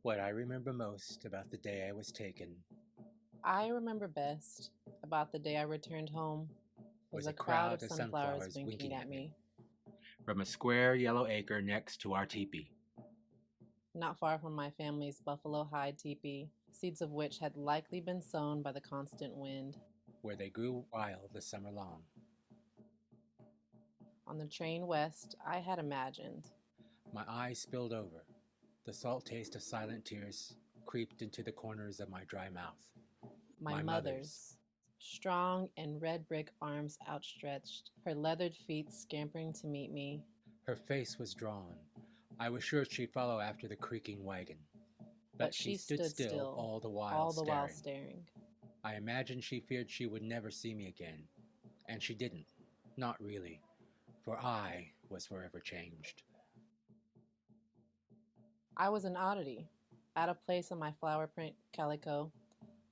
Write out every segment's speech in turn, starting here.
What I remember most about the day I was taken I remember best about the day I returned home was was a a crowd of crowd of sunflowers sunflowers winking winking at at me me, from a square yellow acre next to our teepee, not far from my family's buffalo hide teepee, seeds of which had likely been sown by the constant wind. where they grew wild the summer long. On the train west, I had imagined. My eyes spilled over. The salt taste of silent tears creeped into the corners of my dry mouth. My My mother's. mother's strong and red brick arms outstretched, her leathered feet scampering to meet me, Her face was drawn. I was sure she'd follow after the creaking wagon. but But she she stood stood still still, all the while all the while staring. staring. I imagined she feared she would never see me again. And she didn't. Not really. For I was forever changed. I was an oddity, out of place on my flower print calico,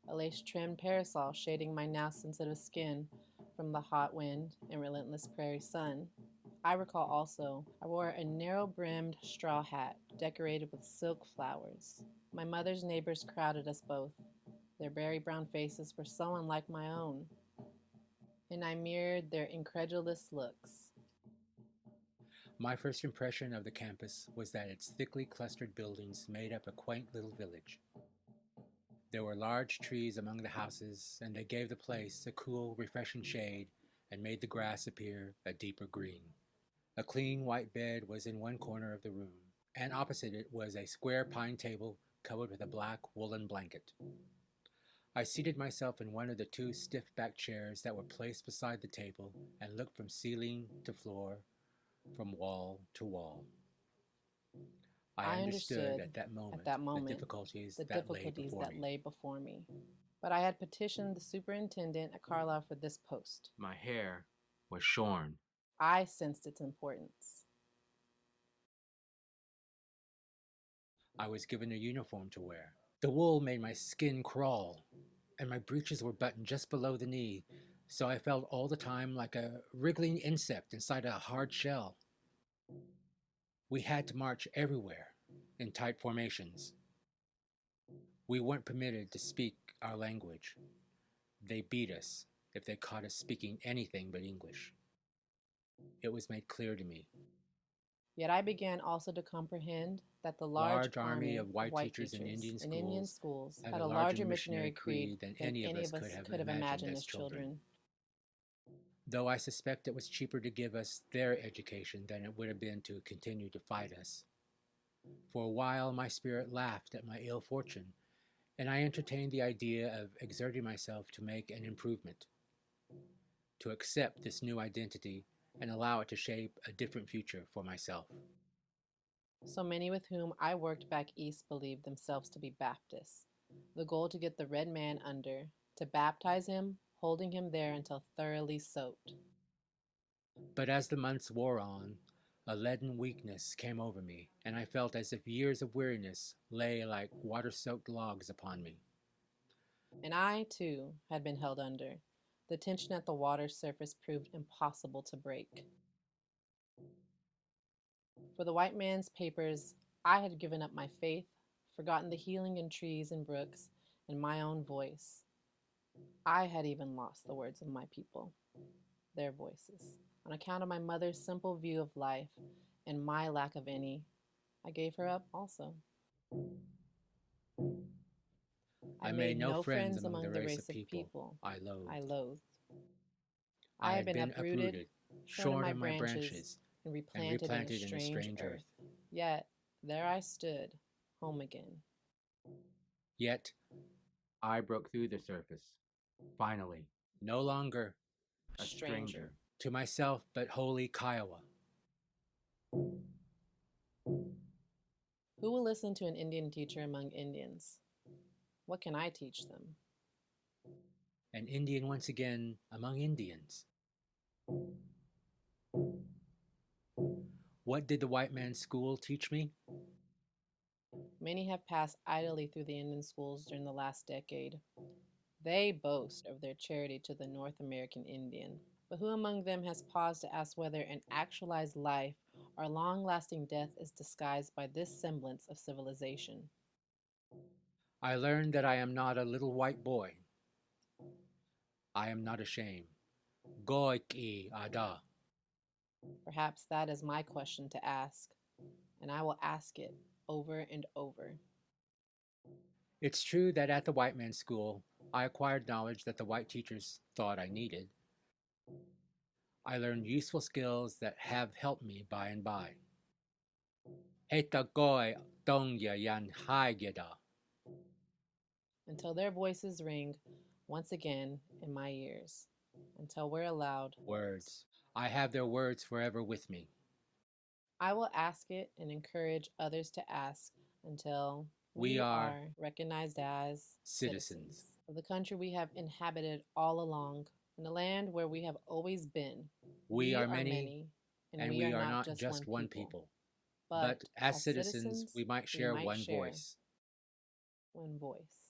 a lace-trimmed parasol shading my now sensitive skin from the hot wind and relentless prairie sun. I recall also I wore a narrow-brimmed straw hat decorated with silk flowers. My mother's neighbors crowded us both. Their berry brown faces were so unlike my own, and I mirrored their incredulous looks. My first impression of the campus was that its thickly clustered buildings made up a quaint little village. There were large trees among the houses, and they gave the place a cool, refreshing shade and made the grass appear a deeper green. A clean white bed was in one corner of the room, and opposite it was a square pine table covered with a black woolen blanket. I seated myself in one of the two stiff-backed chairs that were placed beside the table and looked from ceiling to floor, from wall to wall. I I understood understood at that at moment that moment the difficulties the that lay difficulties before that me. lay before me. But I had petitioned the superintendent at Carlisle for this post. My hair was shorn. I sensed its importance. I was given a uniform to wear. The wool made my skin crawl, and my breeches were buttoned just below the knee, so I felt all the time like a wriggling insect inside a hard shell. We had to march everywhere in tight formations. We weren't permitted to speak our language. They beat us if they caught us speaking anything but English. It was made clear to me. Yet I began also to comprehend that the large Large army army of of white white teachers in teachers Indian in Indian schools schools had had a a larger larger missionary missionary creed creed than than any of any us of could us have could have imagined imagined as as children. children. Though I suspect it was cheaper to give us their education than it would have been to continue to fight us. For a while my spirit laughed at my ill fortune, and I entertained the idea of exerting myself to make an improvement, to accept this new identity and allow it to shape a different future for myself. So many with whom I worked back east believed themselves to be Baptists. The goal to get the red man under, to baptize him, holding him there until thoroughly soaked. But as the months wore on, a leaden weakness came over me, and I felt as if years of weariness lay like water-soaked logs upon me. And I, too, had been held under. The tension at the water's surface proved impossible to break. For the white man's papers, I had given up my faith, forgotten the healing in trees and brooks, and my own voice. I had even lost the words of my people, their voices. On account of my mother's simple view of life and my lack of any, I gave her up also. I I made made no no friends friends among the among the race race of of people people I I loathed. loathed. I I had had been been uprooted, uprooted, shorn of shorn my of my branches, branches, and and replanted in a replanted in a strange strange earth. earth. Yet there I stood, home again. Yet I broke through the surface, finally, no longer A a stranger. stranger to myself, but wholly Kiowa, Who will listen to an Indian teacher among Indians? What can I teach them? an Indian once again among Indians. What did the white man's school teach me? Many have passed idly through the Indian schools during the last decade. They boast of their charity to the North American Indian. But who among them has paused to ask whether an actualized life or long lasting death is disguised by this semblance of civilization? I learned that I am not a little white boy. I am not ashamed. Goiki ada. Perhaps that is my question to ask, and I will ask it over and over. It's true that at the white man's school, I acquired knowledge that the white teachers thought I needed. I learned useful skills that have helped me by and by. Heta goi dongya yan haigeda. Until their voices ring once again in my ears, until we're allowed Words. I have their words forever with me. I will ask it and encourage others to ask until We we are are recognized as citizens. of the country we have inhabited all along, in the land where we have always been. We are many, and we are not just one people. people. But As citizens, we might share one voice. one voice.